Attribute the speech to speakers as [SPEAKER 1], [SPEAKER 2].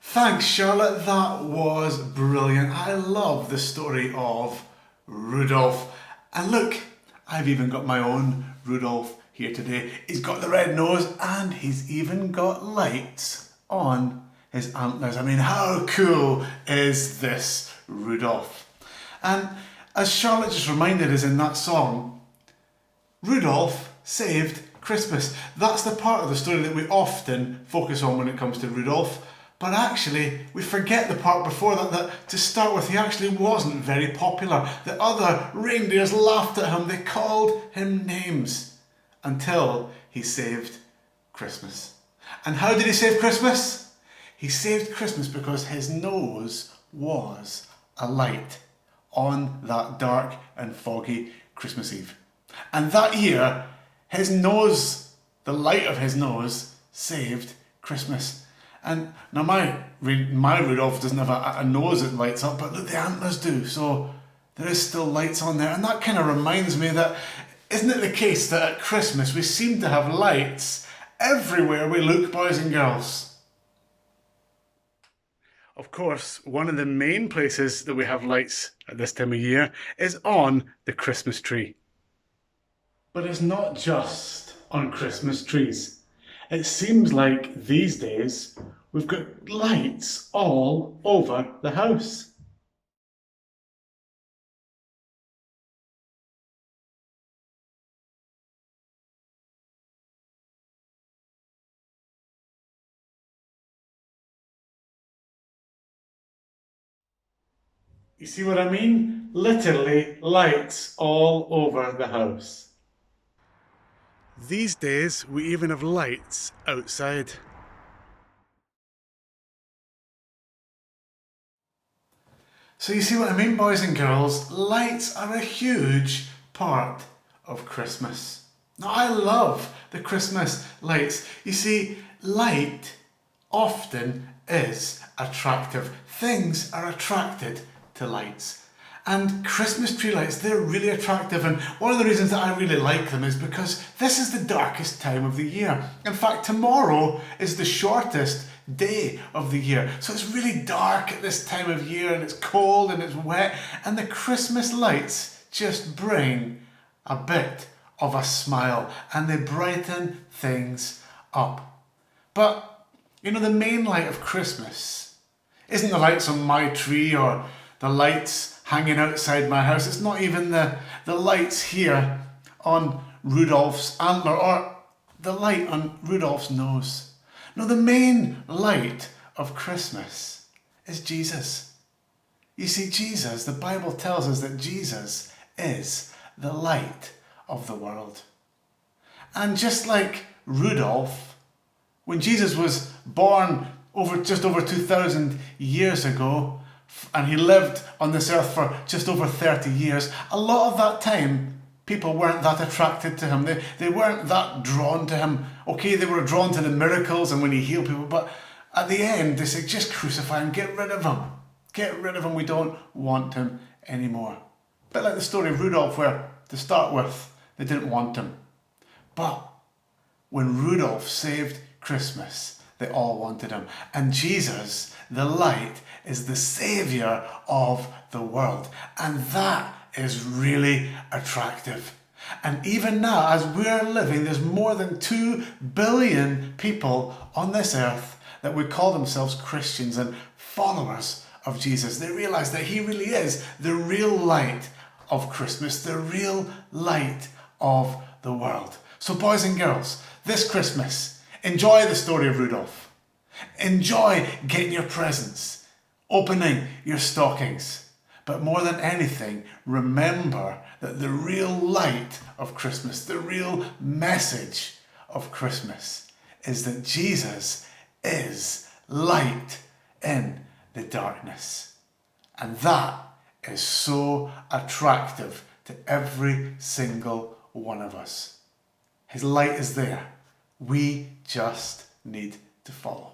[SPEAKER 1] Thanks, Charlotte. That was brilliant. I love the story of Rudolph. And look, I've even got my own Rudolph here today. He's got the red nose and he's even got lights on his antlers. I mean, how cool is this Rudolph? And as Charlotte just reminded us in that song, Rudolph saved Christmas. That's the part of the story that we often focus on when it comes to Rudolph. But actually, we forget the part before that to start with, he actually wasn't very popular. The other reindeers laughed at him. They called him names until he saved Christmas. And how did he save Christmas? He saved Christmas because his nose was a light on that dark and foggy Christmas Eve. And that year, his nose, the light of his nose, saved Christmas. And now my Rudolph doesn't have a nose that lights up, but look, the antlers do. So there is still lights on there. And that kind of reminds me that, isn't it the case that at Christmas we seem to have lights everywhere we look, boys and girls? Of course, one of the main places that we have lights at this time of year is on the Christmas tree. But it's not just on Christmas trees. It seems like these days we've got lights all over the house. You see what I mean? Literally lights all over the house. These days, we even have lights outside. So you see what I mean, boys and girls? Lights are a huge part of Christmas. Now, I love the Christmas lights. You see, light often is attractive. Things are attracted to lights. And Christmas tree lights, they're really attractive, and one of the reasons that I really like them is because this is the darkest time of the year. In fact, tomorrow is the shortest day of the year. So it's really dark at this time of year, and it's cold and it's wet, and the Christmas lights just bring a bit of a smile and they brighten things up. But, you know, the main light of Christmas isn't the lights on my tree or the lights hanging outside my house. It's not even the lights here on Rudolph's antler or the light on Rudolph's nose. No, the main light of Christmas is Jesus. You see, Jesus, the Bible tells us that Jesus is the light of the world. And just like Rudolph, when Jesus was born just over 2,000 years ago, and he lived on this earth for just over 30 years, a lot of that time people weren't that attracted to him. They weren't that drawn to him. Okay, they were drawn to the miracles and when he healed people, but at the end they said, just crucify him, get rid of him. Get rid of him, we don't want him anymore. A bit like the story of Rudolph, where to start with, they didn't want him. But when Rudolph saved Christmas, they all wanted him. And Jesus, the light, is the saviour of the world. And that is really attractive. And even now, as we're living, there's more than 2 billion people on this earth that would call themselves Christians and followers of Jesus. They realise that he really is the real light of Christmas, the real light of the world. So boys and girls, this Christmas, enjoy the story of Rudolph. Enjoy getting your presents, opening your stockings. But more than anything, remember that the real light of Christmas, the real message of Christmas is that Jesus is light in the darkness. And that is so attractive to every single one of us. His light is there. We just need to follow.